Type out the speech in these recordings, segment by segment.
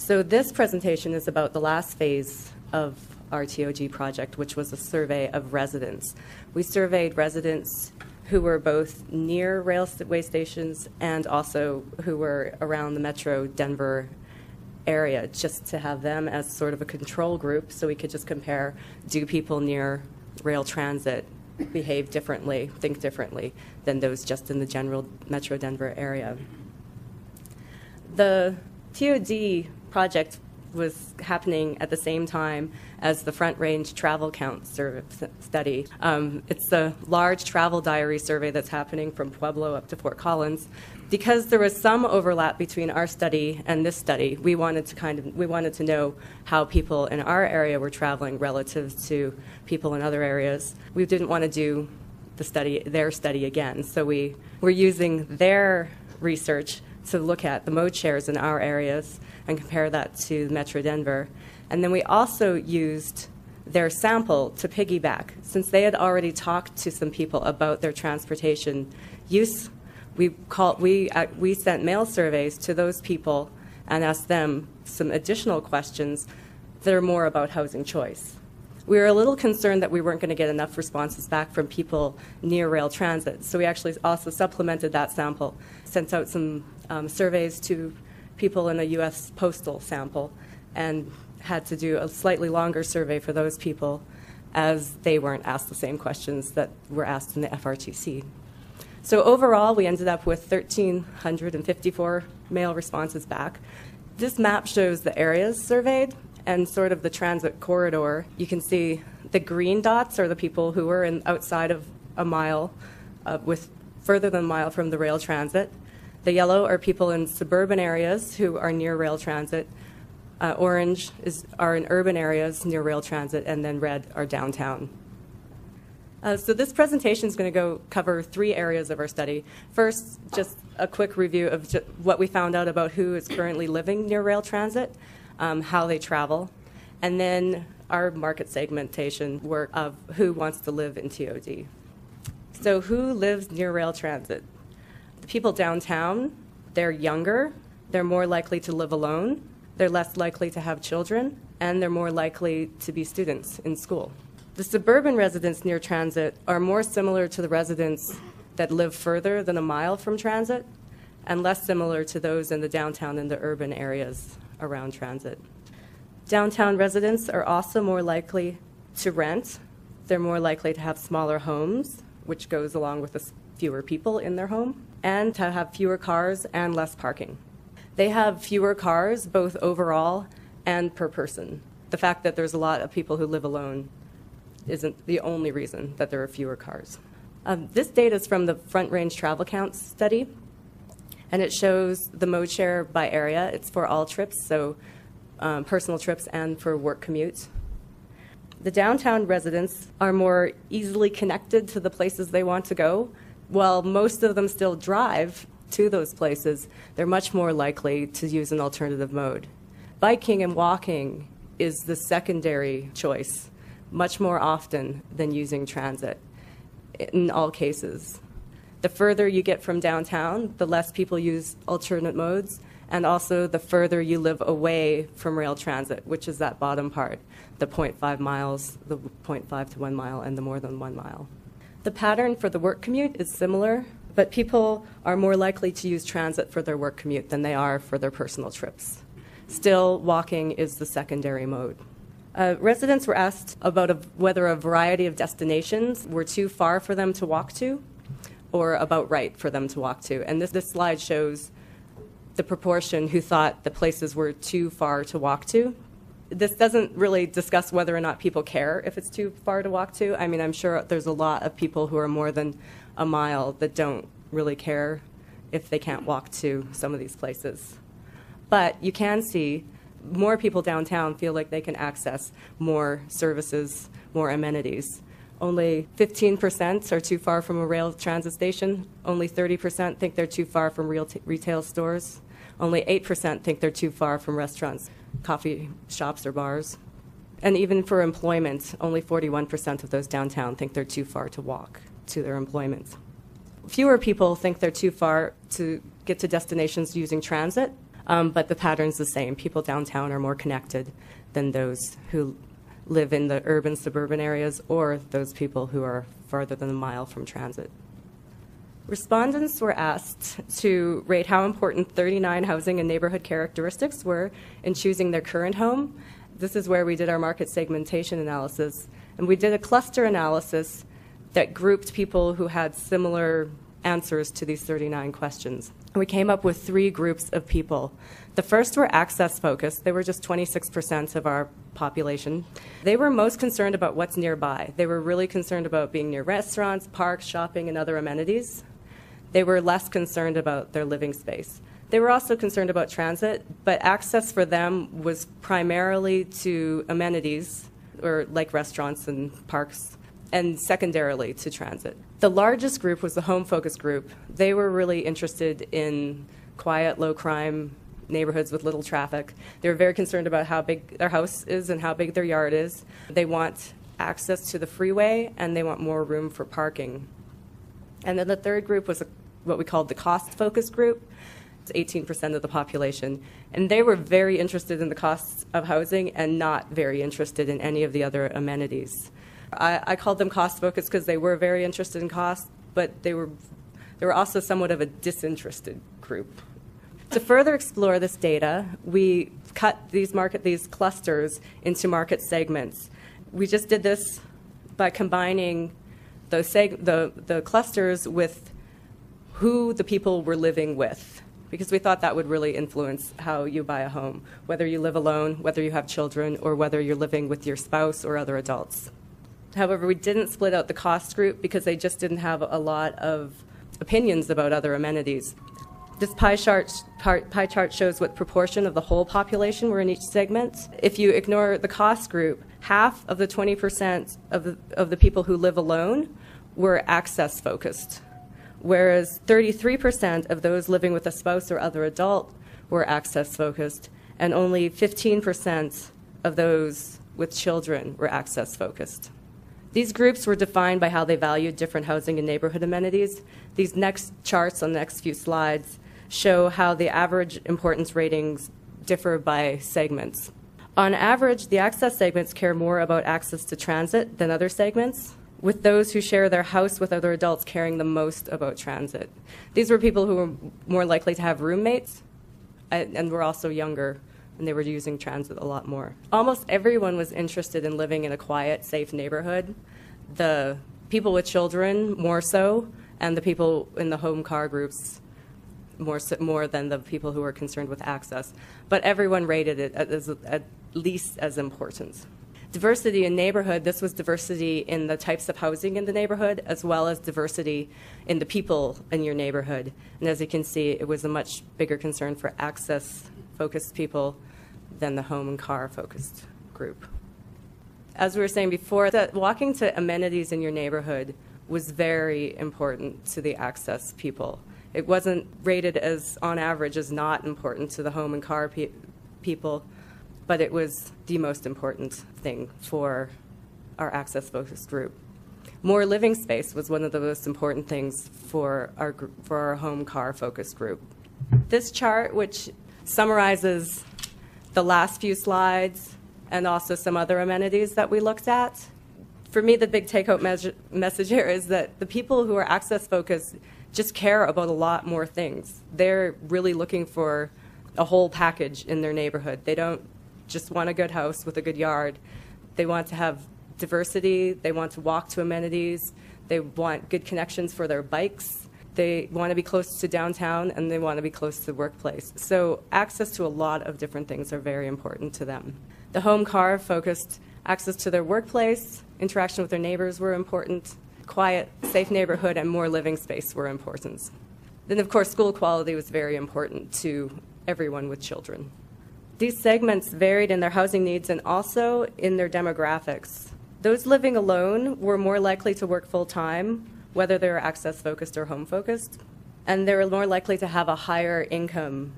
So this presentation is about the last phase of our TOD project, which was a survey of residents. We surveyed residents who were both near railway stations and also who were around the Metro Denver area, just to have them as sort of a control group so we could just compare, do people near rail transit behave differently, think differently than those just in the general Metro Denver area. The TOD project was happening at the same time as the Front Range Travel Count study. It's a large travel diary survey that's happening from Pueblo up to Fort Collins. Because there was some overlap between our study and this study, we wanted to know how people in our area were traveling relative to people in other areas. We didn't want to do their study again, so we were using their research to look at the mode shares in our areas and compare that to Metro Denver. And then we also used their sample to piggyback. Since they had already talked to some people about their transportation use, we sent mail surveys to those people and asked them some additional questions that are more about housing choice. We were a little concerned that we weren't going to get enough responses back from people near rail transit, so we actually also supplemented that sample, sent out some surveys to people in a U.S. postal sample, and had to do a slightly longer survey for those people as they weren't asked the same questions that were asked in the FRTC. So overall, we ended up with 1,354 mail responses back. This map shows the areas surveyed and sort of the transit corridor. You can see the green dots are the people who were outside of a mile, further than a mile from the rail transit. The yellow are people in suburban areas who are near rail transit. Orange are in urban areas near rail transit, and then red are downtown. So this presentation is going to cover 3 areas of our study. First, just a quick review of what we found out about who is currently living near rail transit, how they travel, and then our market segmentation work of who wants to live in TOD. So who lives near rail transit? The people downtown, they're younger, they're more likely to live alone, they're less likely to have children, and they're more likely to be students in school. The suburban residents near transit are more similar to the residents that live further than a mile from transit, and less similar to those in the downtown and the urban areas around transit. Downtown residents are also more likely to rent. They're more likely to have smaller homes, which goes along with fewer people in their home, and to have fewer cars and less parking. They have fewer cars, both overall and per person. The fact that there's a lot of people who live alone isn't the only reason that there are fewer cars. This data is from the Front Range Travel Count study, and it shows the mode share by area. It's for all trips, so personal trips and for work commutes. The downtown residents are more easily connected to the places they want to go. While most of them still drive to those places, they're much more likely to use an alternative mode. Biking and walking is the secondary choice, much more often than using transit in all cases. The further you get from downtown, the less people use alternate modes, and also the further you live away from rail transit, which is that bottom part, the 0.5 miles, the 0.5 to 1 mile, and the more than 1 mile. The pattern for the work commute is similar, but people are more likely to use transit for their work commute than they are for their personal trips. Still, walking is the secondary mode. Residents were asked about whether a variety of destinations were too far for them to walk to or about right for them to walk to. And this slide shows the proportion who thought the places were too far to walk to. This doesn't really discuss whether or not people care if it's too far to walk to. I mean, I'm sure there's a lot of people who are more than a mile that don't really care if they can't walk to some of these places. But you can see more people downtown feel like they can access more services, more amenities. Only 15% are too far from a rail transit station. Only 30% think they're too far from retail stores. Only 8% think they're too far from restaurants, coffee shops, or bars. And even for employment, only 41% of those downtown think they're too far to walk to their employment. Fewer people think they're too far to get to destinations using transit. but the pattern's the same. People downtown are more connected than those who live in the urban, suburban areas, or those people who are farther than a mile from transit. Respondents were asked to rate how important 39 housing and neighborhood characteristics were in choosing their current home. This is where we did our market segmentation analysis, and we did a cluster analysis that grouped people who had similar answers to these 39 questions. We came up with 3 groups of people. The first were access focused. They were just 26% of our population. They were most concerned about what's nearby. They were really concerned about being near restaurants, parks, shopping, and other amenities. They were less concerned about their living space. They were also concerned about transit, but access for them was primarily to amenities, or like restaurants and parks, and secondarily to transit. The largest group was the home-focused group. They were really interested in quiet, low-crime neighborhoods with little traffic. They were very concerned about how big their house is and how big their yard is. They want access to the freeway, and they want more room for parking. And then the third group was what we called the cost-focused group. It's 18% of the population. And they were very interested in the costs of housing and not very interested in any of the other amenities. I called them cost-focused because they were very interested in cost, but they were also somewhat of a disinterested group. To further explore this data, we cut these clusters into market segments. We just did this by combining the clusters with who the people were living with, because we thought that would really influence how you buy a home, whether you live alone, whether you have children, or whether you're living with your spouse or other adults. However, we didn't split out the cost group because they just didn't have a lot of opinions about other amenities. This pie chart shows what proportion of the whole population were in each segment. If you ignore the cost group, half of the 20% of the people who live alone were access focused, whereas 33% of those living with a spouse or other adult were access focused, and only 15% of those with children were access focused. These groups were defined by how they valued different housing and neighborhood amenities. These next charts on the next few slides show how the average importance ratings differ by segments. On average, the access segments care more about access to transit than other segments, with those who share their house with other adults caring the most about transit. These were people who were more likely to have roommates and were also younger, and they were using transit a lot more. Almost everyone was interested in living in a quiet, safe neighborhood. The people with children more so, and the people in the home car groups more than the people who were concerned with access. But everyone rated it as at least as important. Diversity in neighborhood, this was diversity in the types of housing in the neighborhood, as well as diversity in the people in your neighborhood. And as you can see, it was a much bigger concern for access-focused people than the home and car-focused group. As we were saying before, that walking to amenities in your neighborhood was very important to the access people. It wasn't rated as, on average, as not important to the home and car people, but it was the most important thing for our access-focused group. More living space was one of the most important things for our home car-focused group. This chart, which summarizes the last few slides and also some other amenities that we looked at, for me, the big take-home message here is that the people who are access-focused just care about a lot more things. They're really looking for a whole package in their neighborhood. They don't just want a good house with a good yard. They want to have diversity. They want to walk to amenities. They want good connections for their bikes. They want to be close to downtown, and they want to be close to the workplace. So access to a lot of different things are very important to them. The home car focused access to their workplace, interaction with their neighbors were important. Quiet, safe neighborhood, and more living space were important. Then, of course, school quality was very important to everyone with children. These segments varied in their housing needs and also in their demographics. Those living alone were more likely to work full-time, whether they were access-focused or home-focused, and they were more likely to have a higher income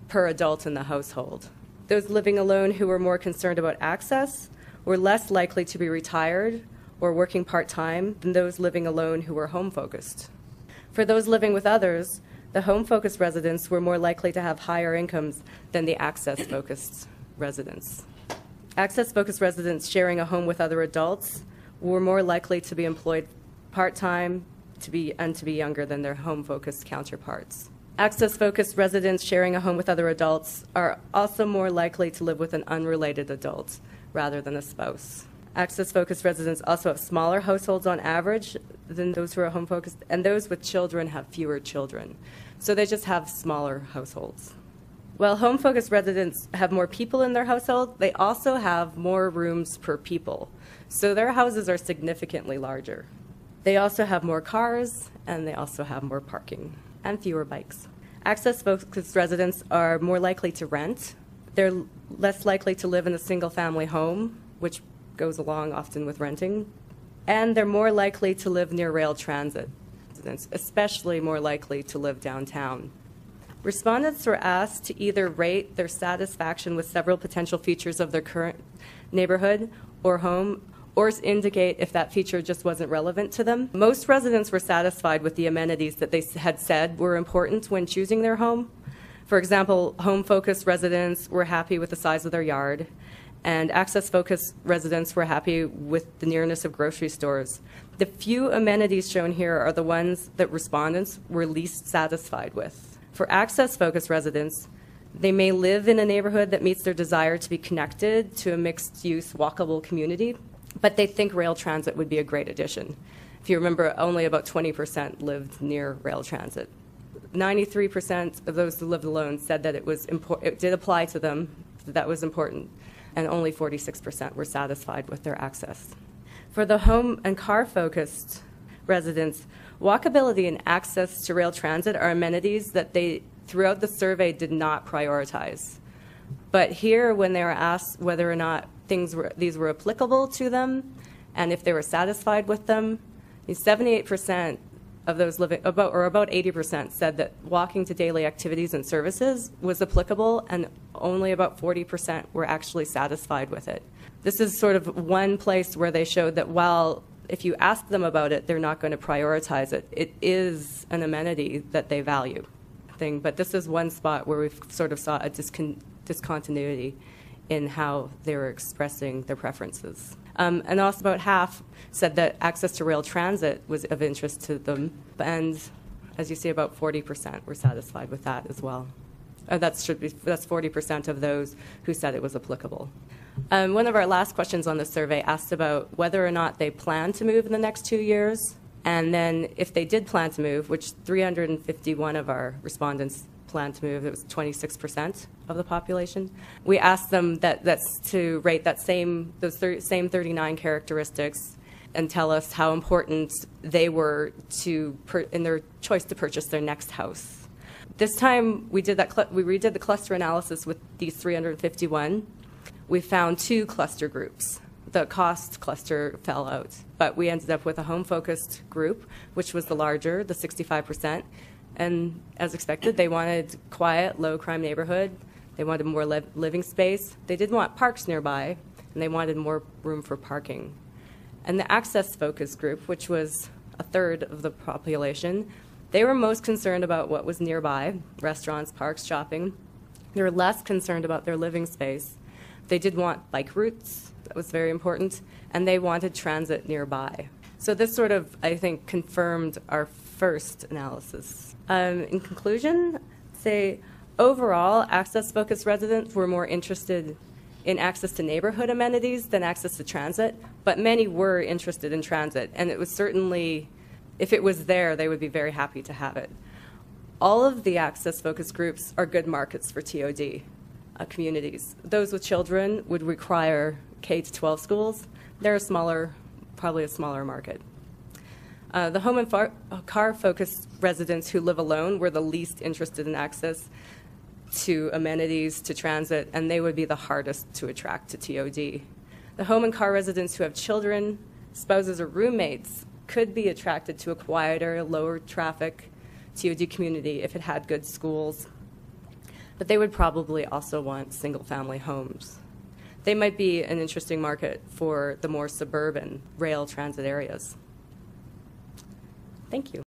per adult in the household. Those living alone who were more concerned about access were less likely to be retired or working part-time than those living alone who were home-focused. For those living with others, The home-focused residents were more likely to have higher incomes than the access-focused residents. Access-focused residents sharing a home with other adults were more likely to be employed part-time and to be younger than their home-focused counterparts. Access-focused residents sharing a home with other adults are also more likely to live with an unrelated adult rather than a spouse. Access-focused residents also have smaller households on average than those who are home-focused, and those with children have fewer children. So they just have smaller households. While home-focused residents have more people in their household, they also have more rooms per people. So their houses are significantly larger. They also have more cars, and they also have more parking and fewer bikes. Access-focused residents are more likely to rent. They're less likely to live in a single-family home, which goes along often with renting. And they're more likely to live near rail transit, especially more likely to live downtown. Respondents were asked to either rate their satisfaction with several potential features of their current neighborhood or home, or indicate if that feature just wasn't relevant to them. Most residents were satisfied with the amenities that they had said were important when choosing their home. For example, home-focused residents were happy with the size of their yard, and access-focused residents were happy with the nearness of grocery stores. The few amenities shown here are the ones that respondents were least satisfied with. For access-focused residents, they may live in a neighborhood that meets their desire to be connected to a mixed-use, walkable community, but they think rail transit would be a great addition. If you remember, only about 20% lived near rail transit. 93% of those who lived alone said that it did apply to them, that was important, and only 46% were satisfied with their access. For the home and car-focused residents, walkability and access to rail transit are amenities that they, throughout the survey, did not prioritize. But here, when they were asked whether or not these were applicable to them and if they were satisfied with them, 78% of those living, about 80%, said that walking to daily activities and services was applicable, and only about 40% were actually satisfied with it. This is sort of one place where they showed that while if you ask them about it, they're not going to prioritize it. It is an amenity that they value. But this is one spot where we sort of saw a discontinuity in how they were expressing their preferences. And also about half said that access to rail transit was of interest to them, and as you see, about 40% were satisfied with that as well. That's 40% of those who said it was applicable. One of our last questions on the survey asked about whether or not they plan to move in the next 2 years, and then if they did plan to move, which 351 of our respondents planned to move, it was 26% of the population. We asked them that's to rate those same 39 characteristics and tell us how important they were in their choice to purchase their next house. This time we redid the cluster analysis with these 351. We found two cluster groups. The cost cluster fell out, but we ended up with a home-focused group, which was the larger, the 65%. And as expected, they wanted quiet, low-crime neighborhood. They wanted more living space. They did want parks nearby, and they wanted more room for parking. And the access-focused group, which was a third of the population, they were most concerned about what was nearby, restaurants, parks, shopping. They were less concerned about their living space. They did want bike routes. That was very important. And they wanted transit nearby. So this sort of, I think, confirmed our first analysis. In conclusion, say overall, access-focused residents were more interested in access to neighborhood amenities than access to transit, but many were interested in transit, and it was certainly, if it was there, they would be very happy to have it. All of the access-focused groups are good markets for TOD communities. Those with children would require K-12 schools. They're probably a smaller market. The home and car-focused residents who live alone were the least interested in access to amenities, to transit, and they would be the hardest to attract to TOD. The home and car residents who have children, spouses, or roommates could be attracted to a quieter, lower traffic TOD community if it had good schools, but they would probably also want single-family homes. They might be an interesting market for the more suburban rail transit areas. Thank you.